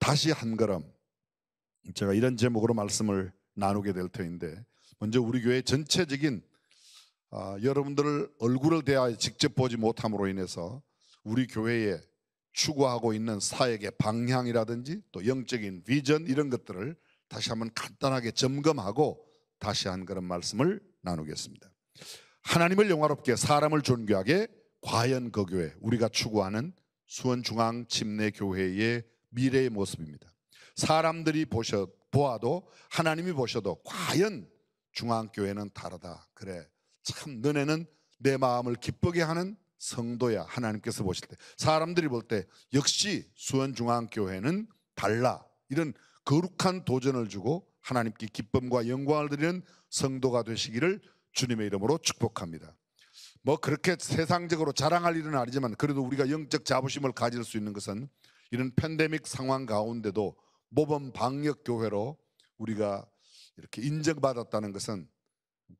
다시 한 걸음, 제가 이런 제목으로 말씀을 나누게 될 터인데, 먼저 우리 교회 전체적인 여러분들 얼굴을 대하여 직접 보지 못함으로 인해서 우리 교회에 추구하고 있는 사역의 방향이라든지 또 영적인 비전, 이런 것들을 다시 한번 간단하게 점검하고 다시 한 걸음 말씀을 나누겠습니다. 하나님을 영화롭게 사람을 존귀하게, 과연 그 교회, 우리가 추구하는 수원중앙침례교회의 미래의 모습입니다. 사람들이 보아도, 하나님이 보셔도 과연 중앙교회는 다르다. 그래, 참 너네는 내 마음을 기쁘게 하는 성도야. 하나님께서 보실 때, 사람들이 볼 때 역시 수원중앙교회는 달라, 이런 거룩한 도전을 주고 하나님께 기쁨과 영광을 드리는 성도가 되시기를 주님의 이름으로 축복합니다. 뭐 그렇게 세상적으로 자랑할 일은 아니지만, 그래도 우리가 영적 자부심을 가질 수 있는 것은 이런 팬데믹 상황 가운데도 모범 방역 교회로 우리가 이렇게 인정받았다는 것은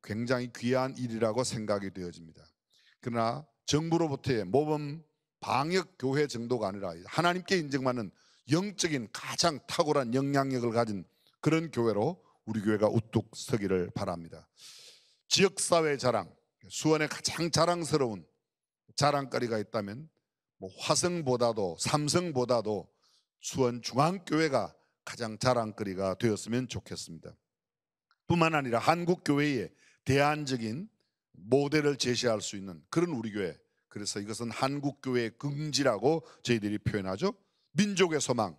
굉장히 귀한 일이라고 생각이 되어집니다. 그러나 정부로부터의 모범 방역 교회 정도가 아니라 하나님께 인정받는 영적인 가장 탁월한 영향력을 가진 그런 교회로 우리 교회가 우뚝 서기를 바랍니다. 지역사회 자랑, 수원의 가장 자랑스러운 자랑거리가 있다면 뭐 화성보다도 삼성보다도 수원중앙교회가 가장 자랑거리가 되었으면 좋겠습니다. 뿐만 아니라 한국교회의 대안적인 모델을 제시할 수 있는 그런 우리 교회, 그래서 이것은 한국교회의 긍지라고 저희들이 표현하죠. 민족의 소망,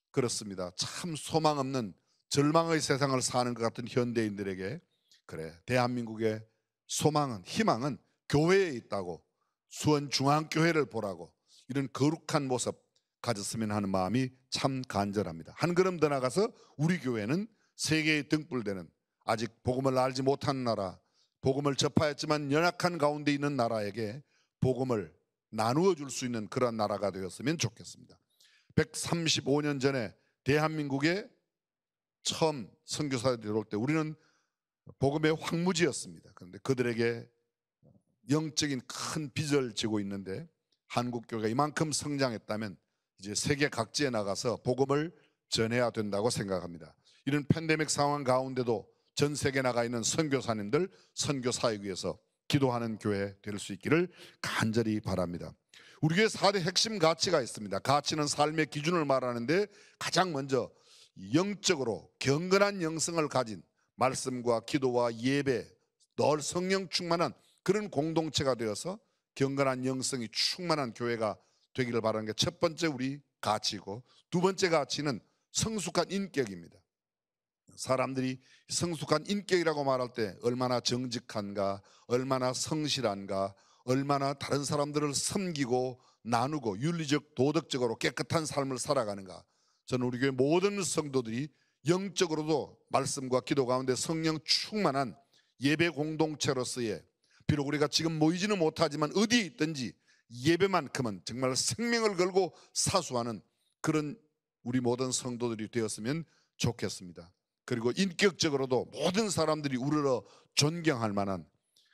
그렇습니다. 참 소망 없는 절망의 세상을 사는 것 같은 현대인들에게, 그래, 대한민국의 소망은, 희망은 교회에 있다고, 수원중앙교회를 보라고, 이런 거룩한 모습 가졌으면 하는 마음이 참 간절합니다. 한 걸음 더 나가서 우리 교회는 세계에 등불되는, 아직 복음을 알지 못하는 나라, 복음을 접하였지만 연약한 가운데 있는 나라에게 복음을 나누어 줄 수 있는 그런 나라가 되었으면 좋겠습니다. 135년 전에 대한민국에 처음 선교사들이 들어올 때 우리는 복음의 황무지였습니다. 그런데 그들에게 영적인 큰 빚을 지고 있는데, 한국교회가 이만큼 성장했다면 이제 세계 각지에 나가서 복음을 전해야 된다고 생각합니다. 이런 팬데믹 상황 가운데도 전 세계에 나가 있는 선교사님들, 선교 사역을 위해서 기도하는 교회 될 수 있기를 간절히 바랍니다. 우리 교회 4대 핵심 가치가 있습니다. 가치는 삶의 기준을 말하는데, 가장 먼저 영적으로 경건한 영성을 가진, 말씀과 기도와 예배, 늘 성령 충만한 그런 공동체가 되어서 경건한 영성이 충만한 교회가 되기를 바라는 게 첫 번째 우리 가치고, 두 번째 가치는 성숙한 인격입니다. 사람들이 성숙한 인격이라고 말할 때 얼마나 정직한가, 얼마나 성실한가, 얼마나 다른 사람들을 섬기고 나누고 윤리적 도덕적으로 깨끗한 삶을 살아가는가. 저는 우리 교회 모든 성도들이 영적으로도 말씀과 기도 가운데 성령 충만한 예배 공동체로서의, 비록 우리가 지금 모이지는 못하지만 어디에 있든지 예배만큼은 정말 생명을 걸고 사수하는 그런 우리 모든 성도들이 되었으면 좋겠습니다. 그리고 인격적으로도 모든 사람들이 우러러 존경할 만한,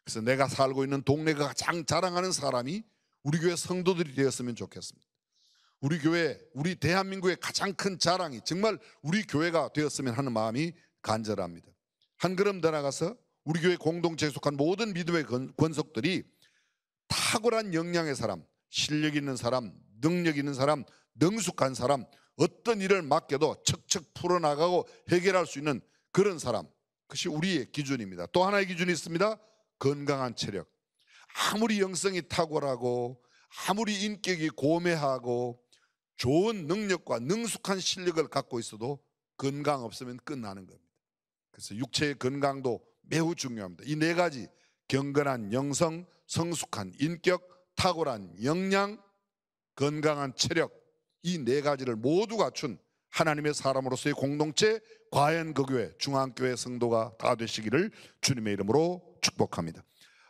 그래서 내가 살고 있는 동네가 가장 자랑하는 사람이 우리 교회 성도들이 되었으면 좋겠습니다. 우리 교회, 우리 대한민국의 가장 큰 자랑이 정말 우리 교회가 되었으면 하는 마음이 간절합니다. 한 걸음 더 나가서 우리 교회 공동체에 속한 모든 믿음의 권속들이 탁월한 역량의 사람, 실력 있는 사람, 능력 있는 사람, 능숙한 사람, 어떤 일을 맡겨도 척척 풀어나가고 해결할 수 있는 그런 사람, 그것이 우리의 기준입니다. 또 하나의 기준이 있습니다. 건강한 체력. 아무리 영성이 탁월하고 아무리 인격이 고매하고 좋은 능력과 능숙한 실력을 갖고 있어도 건강 없으면 끝나는 겁니다. 그래서 육체의 건강도 매우 중요합니다. 이 네 가지, 경건한 영성, 성숙한 인격, 탁월한 역량, 건강한 체력, 이 네 가지를 모두 갖춘 하나님의 사람으로서의 공동체 과연거교회 중앙교회 성도가 다 되시기를 주님의 이름으로 축복합니다.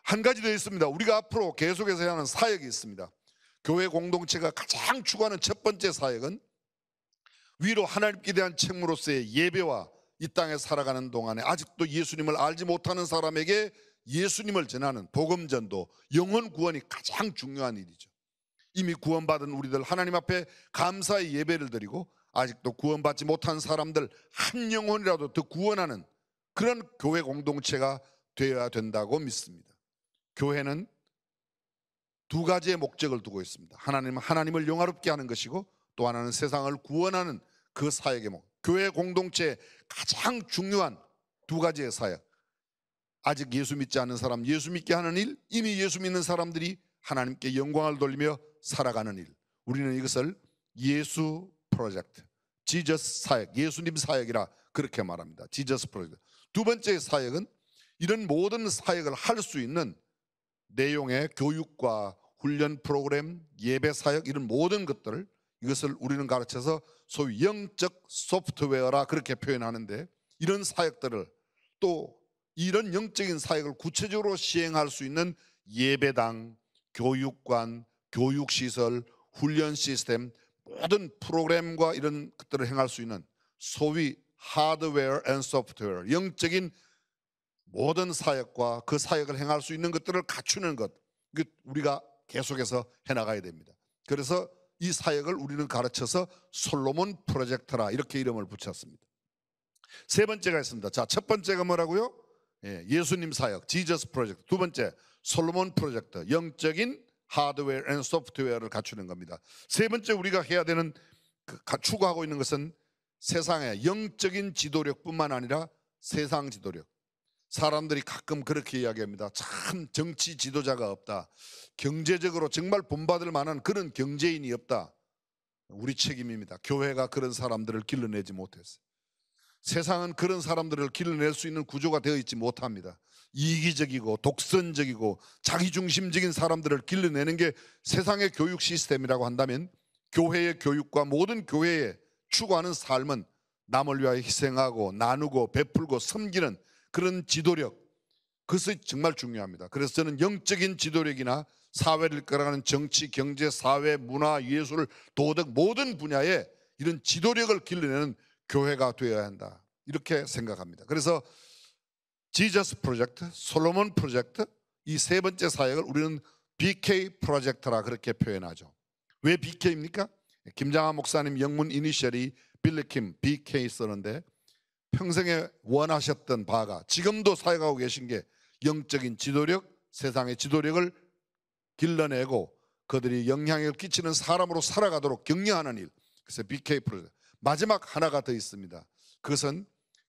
한 가지 더 있습니다. 우리가 앞으로 계속해서 해야 하는 사역이 있습니다. 교회 공동체가 가장 추구하는 첫 번째 사역은 위로 하나님께 대한 책무로서의 예배와 이 땅에 살아가는 동안에 아직도 예수님을 알지 못하는 사람에게 예수님을 전하는 복음전도, 영혼 구원이 가장 중요한 일이죠. 이미 구원받은 우리들 하나님 앞에 감사의 예배를 드리고 아직도 구원받지 못한 사람들 한 영혼이라도 더 구원하는 그런 교회 공동체가 되어야 된다고 믿습니다. 교회는 두 가지의 목적을 두고 있습니다. 하나님은 하나님을 영화롭게 하는 것이고, 또 하나는 세상을 구원하는 그 사역의 목. 교회 공동체의 가장 중요한 두 가지의 사역, 아직 예수 믿지 않는 사람 예수 믿게 하는 일, 이미 예수 믿는 사람들이 하나님께 영광을 돌리며 살아가는 일. 우리는 이것을 예수 프로젝트, 지저스 사역, 예수님 사역이라 그렇게 말합니다. 지저스 프로젝트. 두 번째 사역은 이런 모든 사역을 할 수 있는 내용의 교육과 훈련 프로그램, 예배 사역, 이런 모든 것들을, 이것을 우리는 가르쳐서 소위 영적 소프트웨어라 그렇게 표현하는데, 이런 사역들을, 또 이런 영적인 사역을 구체적으로 시행할 수 있는 예배당, 교육관, 교육시설, 훈련 시스템, 모든 프로그램과 이런 것들을 행할 수 있는 소위 하드웨어 앤 소프트웨어, 영적인 모든 사역과 그 사역을 행할 수 있는 것들을 갖추는 것, 우리가 계속해서 해나가야 됩니다. 그래서 이 사역을 우리는 가르쳐서 솔로몬 프로젝트라 이렇게 이름을 붙였습니다. 세 번째가 있습니다. 자, 첫 번째가 뭐라고요? 예수님 사역, 지저스 프로젝트. 두 번째, 솔로몬 프로젝트, 영적인 하드웨어 앤 소프트웨어를 갖추는 겁니다. 세 번째 우리가 해야 되는, 추구하고 있는 것은 세상의 영적인 지도력뿐만 아니라 세상 지도력. 사람들이 가끔 그렇게 이야기합니다. 참 정치 지도자가 없다, 경제적으로 정말 본받을 만한 그런 경제인이 없다. 우리 책임입니다. 교회가 그런 사람들을 길러내지 못했어요. 세상은 그런 사람들을 길러낼 수 있는 구조가 되어 있지 못합니다. 이기적이고 독선적이고 자기중심적인 사람들을 길러내는 게 세상의 교육 시스템이라고 한다면, 교회의 교육과 모든 교회에 추구하는 삶은 남을 위하여 희생하고 나누고 베풀고 섬기는 그런 지도력, 그것이 정말 중요합니다. 그래서 저는 영적인 지도력이나 사회를 이끌어가는 정치, 경제, 사회, 문화, 예술, 도덕 모든 분야에 이런 지도력을 길러내는 교회가 되어야 한다, 이렇게 생각합니다. 그래서 지저스 프로젝트, 솔로몬 프로젝트, 이 세 번째 사역을 우리는 BK 프로젝트라 그렇게 표현하죠. 왜 BK입니까? 김장하 목사님 영문 이니셜이 빌리킴 BK 쓰는데, 평생에 원하셨던 바가, 지금도 사역하고 계신 게 영적인 지도력, 세상의 지도력을 길러내고 그들이 영향력을 끼치는 사람으로 살아가도록 격려하는 일. 그래서 BK 프로젝트. 마지막 하나가 더 있습니다. 그것은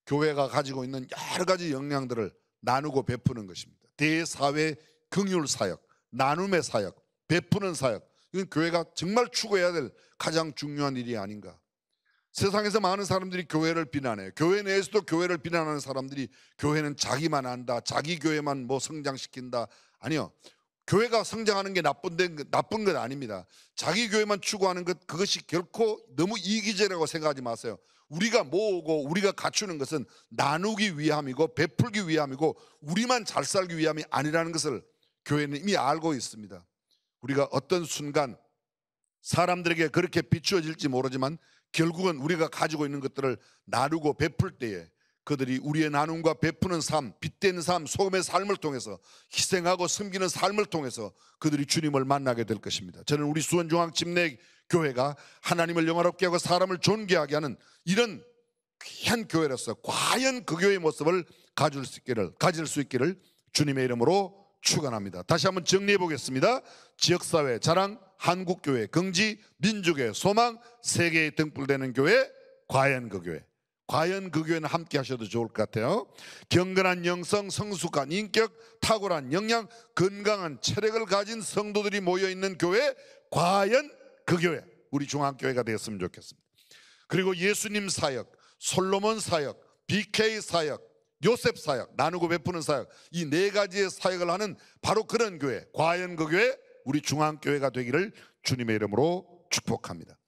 교회가 가지고 있는 여러 가지 역량들을 나누고 베푸는 것입니다. 대사회 긍휼 사역, 나눔의 사역, 베푸는 사역. 이건 교회가 정말 추구해야 될 가장 중요한 일이 아닌가. 세상에서 많은 사람들이 교회를 비난해요. 교회 내에서도 교회를 비난하는 사람들이 교회는 자기만 한다, 자기 교회만 뭐 성장시킨다. 아니요, 교회가 성장하는 게 나쁜 것 아닙니다. 자기 교회만 추구하는 것, 그것이 결코 너무 이기적이라고 생각하지 마세요. 우리가 모으고 우리가 갖추는 것은 나누기 위함이고 베풀기 위함이고 우리만 잘 살기 위함이 아니라는 것을 교회는 이미 알고 있습니다. 우리가 어떤 순간 사람들에게 그렇게 비추어질지 모르지만 결국은 우리가 가지고 있는 것들을 나누고 베풀 때에 그들이 우리의 나눔과 베푸는 삶, 빛된 삶, 소금의 삶을 통해서 희생하고 섬기는 삶을 통해서 그들이 주님을 만나게 될 것입니다. 저는 우리 수원중앙침례교회가 하나님을 영화롭게 하고 사람을 존귀하게 하는 이런 귀한 교회로서 과연 그 교회의 모습을 가질 수 있기를 주님의 이름으로 축원합니다. 다시 한번 정리해 보겠습니다. 지역사회, 자랑, 한국교회, 긍지, 민주교회, 소망, 세계에 등불되는 교회, 과연 그 교회. 과연 그 교회는 함께 하셔도 좋을 것 같아요. 경건한 영성, 성숙한 인격, 탁월한 역량, 건강한 체력을 가진 성도들이 모여있는 교회, 과연 그 교회. 우리 중앙교회가 되었으면 좋겠습니다. 그리고 예수님 사역, 솔로몬 사역, BK 사역, 요셉 사역, 나누고 베푸는 사역, 이 네 가지의 사역을 하는 바로 그런 교회, 과연 그 교회, 우리 중앙교회가 되기를 주님의 이름으로 축복합니다.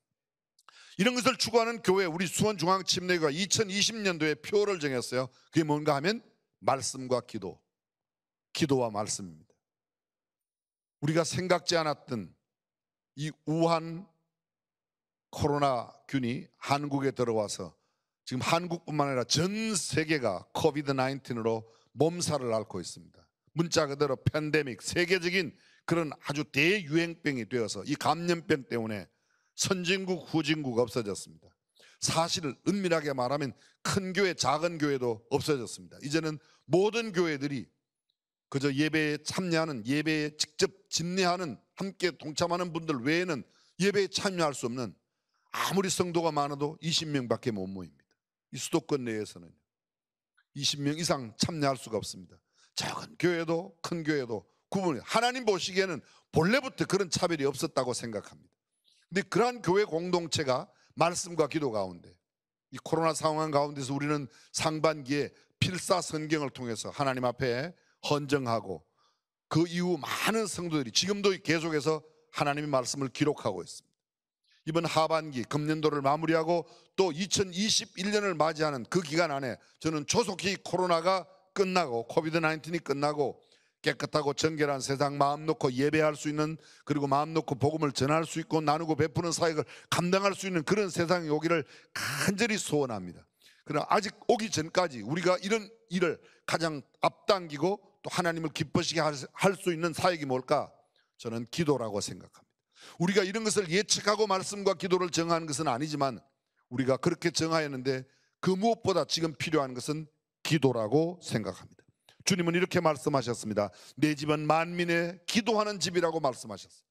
이런 것을 추구하는 교회, 우리 수원중앙침례교회가 2020년도에 표를 정했어요. 그게 뭔가 하면 말씀과 기도, 기도와 말씀입니다. 우리가 생각지 않았던 이 우한 코로나균이 한국에 들어와서 지금 한국뿐만 아니라 전 세계가 코비드-19으로 몸살을 앓고 있습니다. 문자 그대로 팬데믹, 세계적인 그런 아주 대유행병이 되어서 이 감염병 때문에 선진국, 후진국 없어졌습니다. 사실 은밀하게 말하면 큰 교회, 작은 교회도 없어졌습니다. 이제는 모든 교회들이 그저 예배에 참여하는, 예배에 직접 집례하는, 함께 동참하는 분들 외에는 예배에 참여할 수 없는, 아무리 성도가 많아도 20명밖에 못 모입니다. 이 수도권 내에서는 20명 이상 참여할 수가 없습니다. 작은 교회도 큰 교회도 구분이, 하나님 보시기에는 본래부터 그런 차별이 없었다고 생각합니다. 근데 그러한 교회 공동체가 말씀과 기도 가운데, 이 코로나 상황 가운데서 우리는 상반기에 필사 성경을 통해서 하나님 앞에 헌정하고, 그 이후 많은 성도들이 지금도 계속해서 하나님의 말씀을 기록하고 있습니다. 이번 하반기 금년도를 마무리하고 또 2021년을 맞이하는 그 기간 안에 저는 조속히 코로나가 끝나고, 코비드-19이 끝나고 깨끗하고 정결한 세상 마음 놓고 예배할 수 있는, 그리고 마음 놓고 복음을 전할 수 있고 나누고 베푸는 사역을 감당할 수 있는 그런 세상이 오기를 간절히 소원합니다. 그러나 아직 오기 전까지 우리가 이런 일을 가장 앞당기고 또 하나님을 기쁘시게 할 수 있는 사역이 뭘까? 저는 기도라고 생각합니다. 우리가 이런 것을 예측하고 말씀과 기도를 정한 것은 아니지만 우리가 그렇게 정하였는데 그 무엇보다 지금 필요한 것은 기도라고 생각합니다. 주님은 이렇게 말씀하셨습니다. 내 집은 만민의 기도하는 집이라고 말씀하셨어요.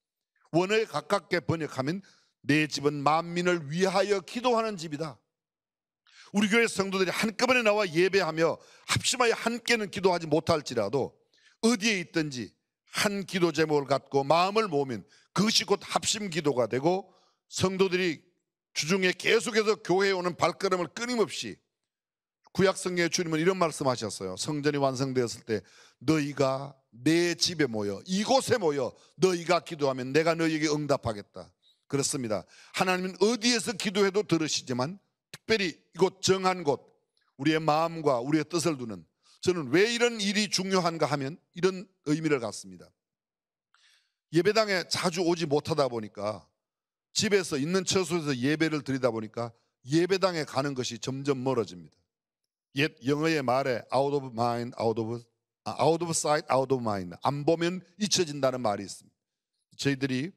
원어에 가깝게 번역하면 내 집은 만민을 위하여 기도하는 집이다. 우리 교회 성도들이 한꺼번에 나와 예배하며 합심하여 함께는 기도하지 못할지라도 어디에 있든지 한 기도 제목을 갖고 마음을 모으면 그것이 곧 합심 기도가 되고, 성도들이 주중에 계속해서 교회에 오는 발걸음을 끊임없이, 구약 성경의 주님은 이런 말씀하셨어요. 성전이 완성되었을 때 너희가 내 집에 모여, 이곳에 모여 너희가 기도하면 내가 너희에게 응답하겠다. 그렇습니다. 하나님은 어디에서 기도해도 들으시지만 특별히 이곳 정한 곳, 우리의 마음과 우리의 뜻을 두는, 저는 왜 이런 일이 중요한가 하면 이런 의미를 갖습니다. 예배당에 자주 오지 못하다 보니까, 집에서 있는 처소에서 예배를 드리다 보니까 예배당에 가는 것이 점점 멀어집니다. 옛 영어의 말에 out of mind, out of sight, out of mind, 안 보면 잊혀진다는 말이 있습니다. 저희들이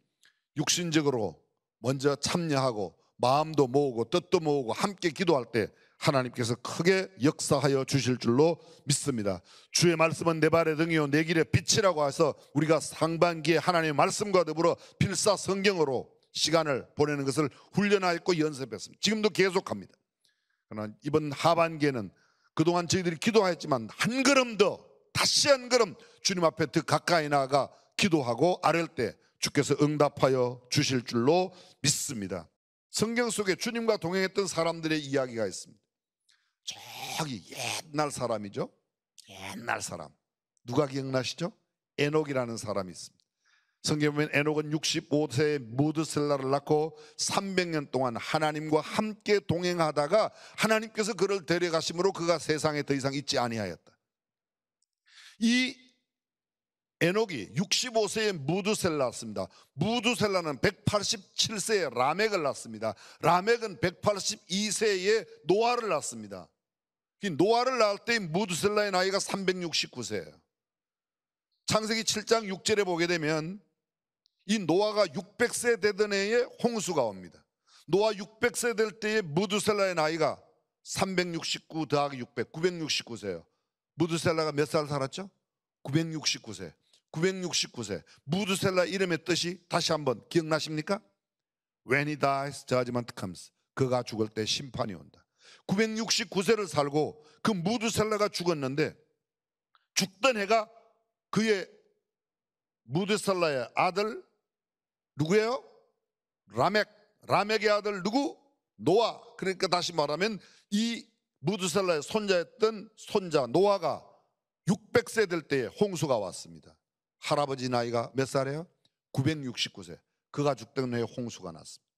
육신적으로 먼저 참여하고 마음도 모으고 뜻도 모으고 함께 기도할 때 하나님께서 크게 역사하여 주실 줄로 믿습니다. 주의 말씀은 내 발의 등이요 내 길의 빛이라고 해서 우리가 상반기에 하나님의 말씀과 더불어 필사 성경으로 시간을 보내는 것을 훈련하였고 연습했습니다. 지금도 계속합니다. 그러나 이번 하반기에는 그동안 저희들이 기도하였지만 한 걸음 더, 다시 한 걸음 주님 앞에 더 가까이 나아가 기도하고 아랠 때 주께서 응답하여 주실 줄로 믿습니다. 성경 속에 주님과 동행했던 사람들의 이야기가 있습니다. 저기 옛날 사람이죠. 옛날 사람. 누가 기억나시죠? 에녹이라는 사람이 있습니다. 성경에 보면 에녹은 65세에 무드셀라를 낳고 300년 동안 하나님과 함께 동행하다가 하나님께서 그를 데려가심으로 그가 세상에 더 이상 있지 아니하였다. 이 에녹이 65세에 무드셀라 낳습니다. 무드셀라는 187세에 라멕을 낳습니다. 라멕은 182세에 노아를 낳습니다. 노아를 낳을 때 무드셀라의 나이가 369세예요. 창세기 7장 6절에 보게 되면 이 노아가 600세 되던 해에 홍수가 옵니다. 노아 600세 될 때에 무드셀라의 나이가 369 더하기 600, 969세예요. 무드셀라가 몇 살 살았죠? 969세. 969세. 무드셀라 이름의 뜻이 다시 한번 기억나십니까? When he dies, judgment comes. 그가 죽을 때 심판이 온다. 969세를 살고 그 무드셀라가 죽었는데, 죽던 해가 그의 무드셀라의 아들 누구예요? 라멕의 아들 누구? 노아. 그러니까 다시 말하면 이 무드셀라의 손자였던 손자 노아가 600세 될 때에 홍수가 왔습니다. 할아버지 나이가 몇 살이에요? 969세. 그가 죽던 해에 홍수가 났습니다.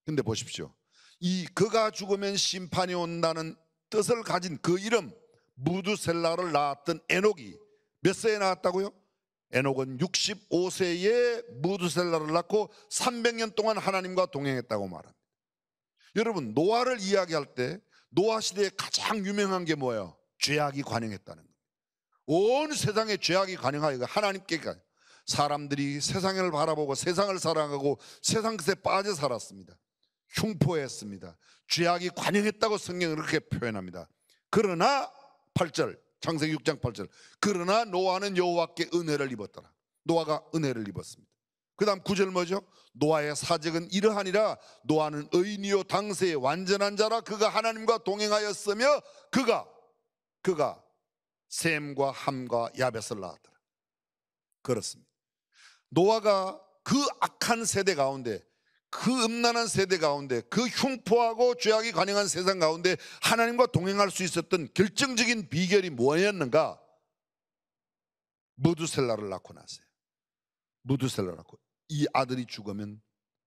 근데 보십시오. 이 그가 죽으면 심판이 온다는 뜻을 가진 그 이름 무두셀라를 낳았던 에녹이 몇 세에 낳았다고요? 에녹은 65세에 무두셀라를 낳고 300년 동안 하나님과 동행했다고 말합니다. 여러분, 노아를 이야기할 때 노아 시대에 가장 유명한 게 뭐예요? 죄악이 관영했다는 거예요. 온 세상에 죄악이 관영하여 하나님께 사람들이 세상을 바라보고 세상을 사랑하고 세상 것에 빠져 살았습니다. 흉포했습니다. 죄악이 관영했다고 성경은 그렇게 표현합니다. 그러나 8절 창세기 6장 8절 그러나 노아는 여호와께 은혜를 입었더라. 노아가 은혜를 입었습니다. 그 다음 9절 뭐죠? 노아의 사적은 이러하니라 노아는 의인이요 당세의 완전한 자라 그가 하나님과 동행하였으며 그가 셈과 함과 야벳을 낳았더라. 그렇습니다. 노아가 그 악한 세대 가운데 그 음란한 세대 가운데 그 흉포하고 죄악이 관영한 세상 가운데 하나님과 동행할 수 있었던 결정적인 비결이 뭐였는가? 무두셀라를 낳고 났어요. 무두셀라를 낳고 이 아들이 죽으면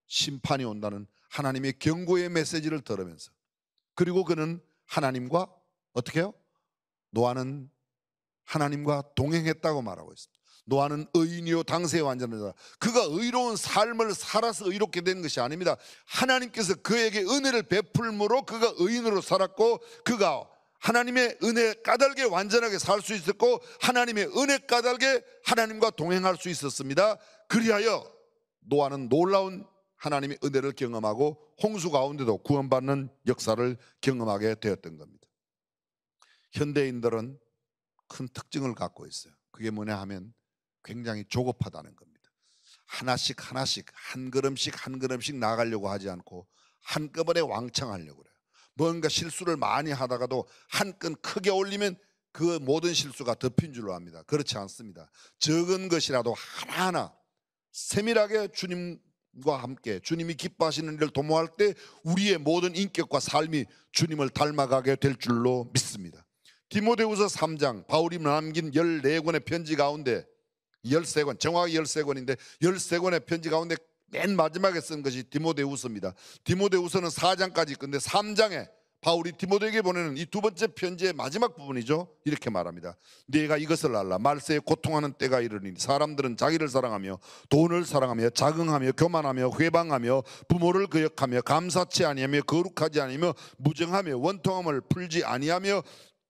심판이 온다는 하나님의 경고의 메시지를 들으면서 그리고 그는 하나님과 어떻게 해요? 노아는 하나님과 동행했다고 말하고 있습니다. 노아는 의인이요 당세의 완전하다. 그가 의로운 삶을 살아서 의롭게 된 것이 아닙니다. 하나님께서 그에게 은혜를 베풀므로 그가 의인으로 살았고 그가 하나님의 은혜 까닭에 완전하게 살 수 있었고 하나님의 은혜 까닭에 하나님과 동행할 수 있었습니다. 그리하여 노아는 놀라운 하나님의 은혜를 경험하고 홍수 가운데도 구원받는 역사를 경험하게 되었던 겁니다. 현대인들은 큰 특징을 갖고 있어요. 그게 뭐냐 하면 굉장히 조급하다는 겁니다. 하나씩 한 걸음씩 나가려고 하지 않고 한꺼번에 왕창하려고 그래요. 뭔가 실수를 많이 하다가도 한 건 크게 올리면 그 모든 실수가 덮인 줄로 압니다. 그렇지 않습니다. 적은 것이라도 하나하나 세밀하게 주님과 함께 주님이 기뻐하시는 일을 도모할 때 우리의 모든 인격과 삶이 주님을 닮아가게 될 줄로 믿습니다. 디모데후서 3장 바울이 남긴 14권의 편지 가운데 13권, 정확히 13권인데 13권의 편지 가운데 맨 마지막에 쓴 것이 디모데후서입니다. 디모데후서는 4장까지 있는데 3장에 바울이 디모데에게 보내는 이 두 번째 편지의 마지막 부분이죠. 이렇게 말합니다. 네가 이것을 알라. 말세에 고통하는 때가 이르니 사람들은 자기를 사랑하며 돈을 사랑하며 자긍하며 교만하며 회방하며 부모를 거역하며 감사치 아니하며 거룩하지 아니하며 무정하며 원통함을 풀지 아니하며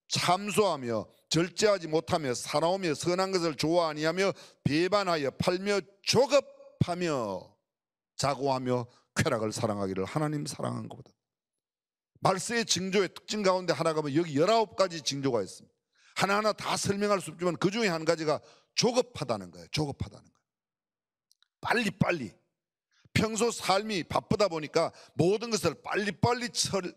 참소하며 절제하지 못하며 사나우며 선한 것을 좋아 아니하며 배반하여 팔며 조급하며 자고하며 쾌락을 사랑하기를 하나님 사랑한 것보다. 말세의 징조의 특징 가운데 하나가 뭐 여기 19가지 징조가 있습니다. 하나하나 다 설명할 수 없지만 그 중에 한 가지가 조급하다는 거예요. 조급하다는 거예요. 빨리빨리. 평소 삶이 바쁘다 보니까 모든 것을 빨리빨리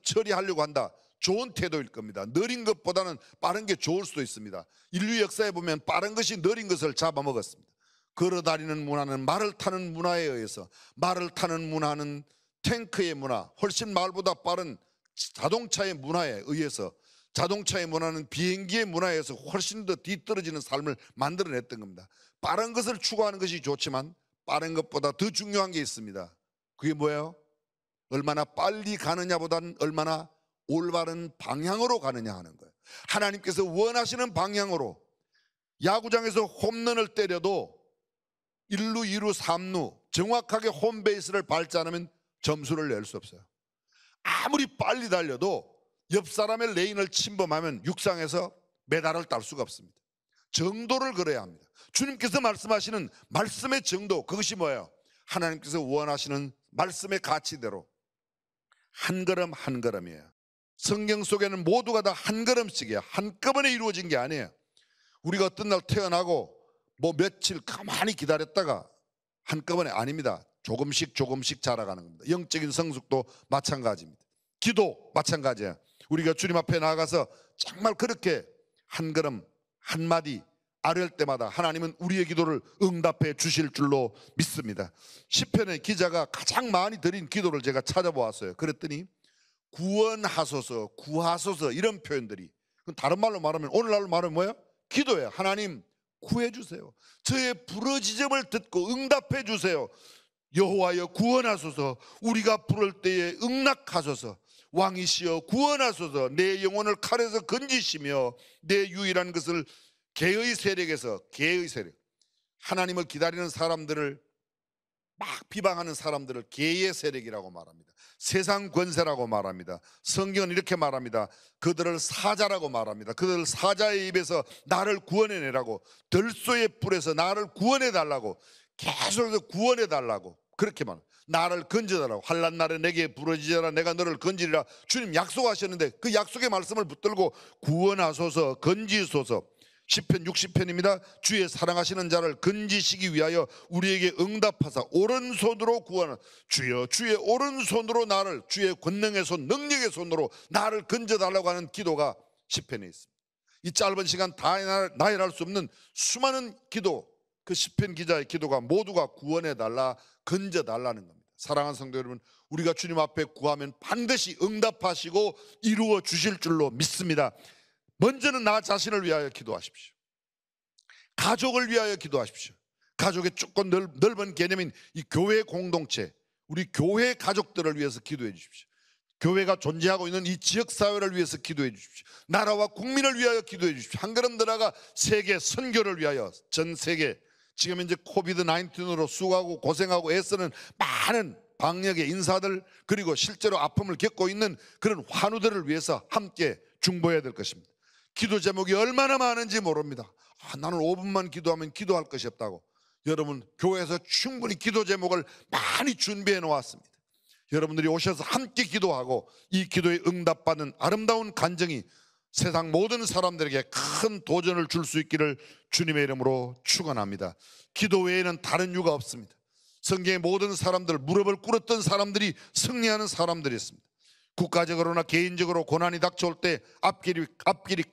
처리하려고 한다. 좋은 태도일 겁니다. 느린 것보다는 빠른 게 좋을 수도 있습니다. 인류 역사에 보면 빠른 것이 느린 것을 잡아먹었습니다. 걸어다니는 문화는 말을 타는 문화에 의해서 말을 타는 문화는 탱크의 문화, 훨씬 말보다 빠른 자동차의 문화에 의해서 자동차의 문화는 비행기의 문화에 의해서 훨씬 더 뒤떨어지는 삶을 만들어냈던 겁니다. 빠른 것을 추구하는 것이 좋지만 빠른 것보다 더 중요한 게 있습니다. 그게 뭐예요? 얼마나 빨리 가느냐보다는 얼마나 올바른 방향으로 가느냐 하는 거예요. 하나님께서 원하시는 방향으로 야구장에서 홈런을 때려도 1루, 2루, 3루 정확하게 홈베이스를 밟지 않으면 점수를 낼 수 없어요. 아무리 빨리 달려도 옆 사람의 레인을 침범하면 육상에서 메달을 딸 수가 없습니다. 정도를 걸어야 합니다. 주님께서 말씀하시는 말씀의 정도, 그것이 뭐예요? 하나님께서 원하시는 말씀의 가치대로 한 걸음 한 걸음이에요. 성경 속에는 모두가 다 한 걸음씩이에요. 한꺼번에 이루어진 게 아니에요. 우리가 어떤 날 태어나고 뭐 며칠 가만히 기다렸다가 한꺼번에 아닙니다. 조금씩 자라가는 겁니다. 영적인 성숙도 마찬가지입니다. 기도 마찬가지예요. 우리가 주님 앞에 나가서 정말 그렇게 한 걸음 한마디 아뢰할 때마다 하나님은 우리의 기도를 응답해 주실 줄로 믿습니다. 시편의 기자가 가장 많이 드린 기도를 제가 찾아보았어요. 그랬더니 구원하소서, 구하소서 이런 표현들이, 다른 말로 말하면 오늘날로 말하면 뭐예요? 기도예요. 하나님 구해주세요. 저의 부르짖음을 듣고 응답해 주세요. 여호와여 구원하소서. 우리가 부를 때에 응낙하소서. 왕이시여 구원하소서. 내 영혼을 칼에서 건지시며 내 유일한 것을 개의 세력에서, 개의 세력, 하나님을 기다리는 사람들을 막 비방하는 사람들을 개의 세력이라고 말합니다. 세상 권세라고 말합니다. 성경은 이렇게 말합니다. 그들을 사자라고 말합니다. 그들을 사자의 입에서 나를 구원해내라고, 들소의 불에서 나를 구원해달라고, 계속해서 구원해달라고 그렇게 말합니다. 나를 건져달라고. 환난 날에 내게 부르짖어라 내가 너를 건지리라. 주님 약속하셨는데 그 약속의 말씀을 붙들고 구원하소서, 건지소서. 시편 60편입니다. 주의 사랑하시는 자를 건지시기 위하여 우리에게 응답하사 오른손으로 구원하. 주여 주의 오른손으로 나를, 주의 권능의 손, 능력의 손으로 나를 건져달라고 하는 기도가 시편에 있습니다. 이 짧은 시간 다 나열할 수 없는 수많은 기도, 그 시편 기자의 기도가 모두가 구원해달라, 건져달라는 겁니다. 사랑하는 성도 여러분, 우리가 주님 앞에 구하면 반드시 응답하시고 이루어 주실 줄로 믿습니다. 먼저는 나 자신을 위하여 기도하십시오. 가족을 위하여 기도하십시오. 가족의 조금 넓은 개념인 이 교회 공동체, 우리 교회 가족들을 위해서 기도해 주십시오. 교회가 존재하고 있는 이 지역사회를 위해서 기도해 주십시오. 나라와 국민을 위하여 기도해 주십시오. 한 걸음 더 나아가 세계 선교를 위하여, 전 세계 지금 이제 코비드-19으로 수고하고 고생하고 애쓰는 많은 방역의 인사들, 그리고 실제로 아픔을 겪고 있는 그런 환우들을 위해서 함께 중보해야 될 것입니다. 기도 제목이 얼마나 많은지 모릅니다. 나는 5분만 기도하면 기도할 것이 없다고. 여러분, 교회에서 충분히 기도 제목을 많이 준비해 놓았습니다. 여러분들이 오셔서 함께 기도하고 이 기도에 응답받는 아름다운 간증이 세상 모든 사람들에게 큰 도전을 줄 수 있기를 주님의 이름으로 축원합니다. 기도 외에는 다른 이유가 없습니다. 성경의 모든 사람들, 무릎을 꿇었던 사람들이 승리하는 사람들이 있습니다. 국가적으로나 개인적으로 고난이 닥쳐올 때, 앞길이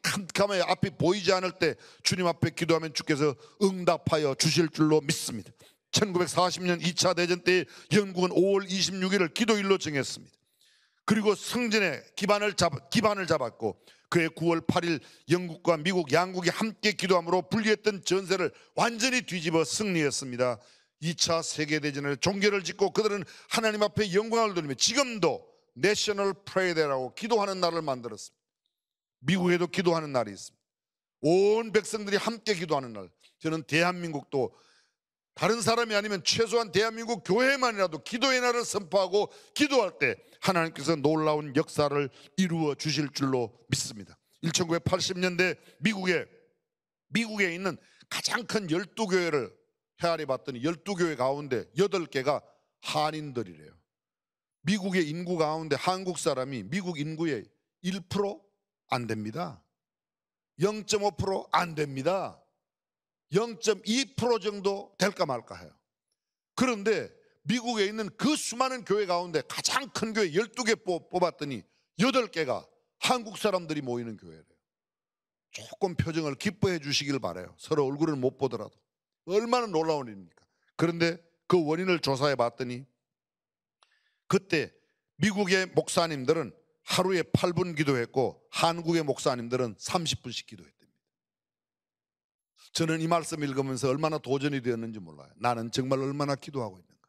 캄캄해 앞이 보이지 않을 때 주님 앞에 기도하면 주께서 응답하여 주실 줄로 믿습니다. 1940년 2차 대전 때 영국은 5월 26일을 기도일로 정했습니다. 그리고 성전에 기반을 잡았고, 그해 9월 8일 영국과 미국 양국이 함께 기도함으로 불리했던 전세를 완전히 뒤집어 승리했습니다. 2차 세계대전에 종교를 짓고 그들은 하나님 앞에 영광을 돌리며 지금도 내셔널 프레이데이라고 기도하는 날을 만들었습니다. 미국에도 기도하는 날이 있습니다. 온 백성들이 함께 기도하는 날. 저는 대한민국도 다른 사람이 아니면 최소한 대한민국 교회만이라도 기도의 날을 선포하고 기도할 때 하나님께서 놀라운 역사를 이루어 주실 줄로 믿습니다. 1980년대 미국에 있는 가장 큰 12교회를 헤아려 봤더니 12교회 가운데 8개가 한인들이래요. 미국의 인구 가운데 한국 사람이 미국 인구의 1% 안 됩니다. 0.5% 안 됩니다. 0.2% 정도 될까 말까 해요. 그런데 미국에 있는 그 수많은 교회 가운데 가장 큰 교회 12개 뽑았더니 8개가 한국 사람들이 모이는 교회래요. 조금 표정을 기뻐해 주시길 바라요. 서로 얼굴을 못 보더라도. 얼마나 놀라운 일입니까? 그런데 그 원인을 조사해 봤더니 그때 미국의 목사님들은 하루에 8분 기도했고 한국의 목사님들은 30분씩 기도했답니다. 저는 이 말씀 읽으면서 얼마나 도전이 되었는지 몰라요. 나는 정말 얼마나 기도하고 있는가.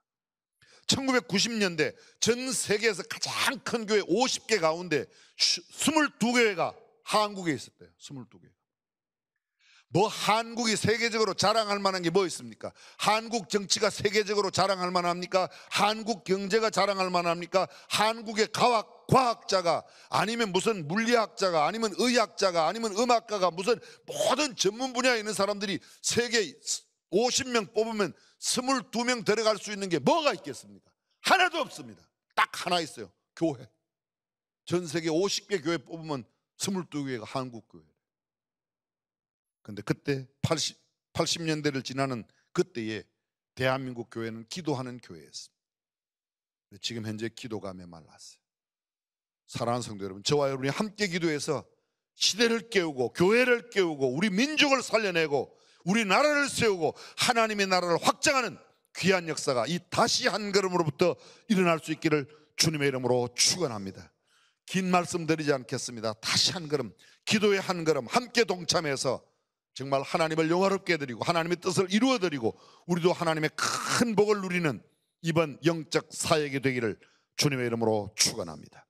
1990년대 전 세계에서 가장 큰 교회 50개 가운데 22개가 한국에 있었대요. 22개. 뭐 한국이 세계적으로 자랑할 만한 게 뭐 있습니까? 한국 정치가 세계적으로 자랑할 만합니까? 한국 경제가 자랑할 만합니까? 한국의 과학자가 아니면 무슨 물리학자가 아니면 의학자가 아니면 음악가가 무슨 모든 전문 분야에 있는 사람들이 세계 50명 뽑으면 22명 데려갈 수 있는 게 뭐가 있겠습니까? 하나도 없습니다. 딱 하나 있어요. 교회. 전 세계 50개 교회 뽑으면 22개가 한국 교회. 근데 그때 80년대를 지나는 그때에 대한민국 교회는 기도하는 교회였습니다. 지금 현재 기도가 메말랐어요. 사랑하는 성도 여러분, 저와 여러분이 함께 기도해서 시대를 깨우고 교회를 깨우고 우리 민족을 살려내고 우리 나라를 세우고 하나님의 나라를 확장하는 귀한 역사가 이 다시 한 걸음으로부터 일어날 수 있기를 주님의 이름으로 축원합니다. 긴 말씀 드리지 않겠습니다. 다시 한 걸음, 기도의 한 걸음 함께 동참해서 정말 하나님을 영화롭게 드리고 하나님의 뜻을 이루어드리고 우리도 하나님의 큰 복을 누리는 이번 영적 사역이 되기를 주님의 이름으로 축원합니다.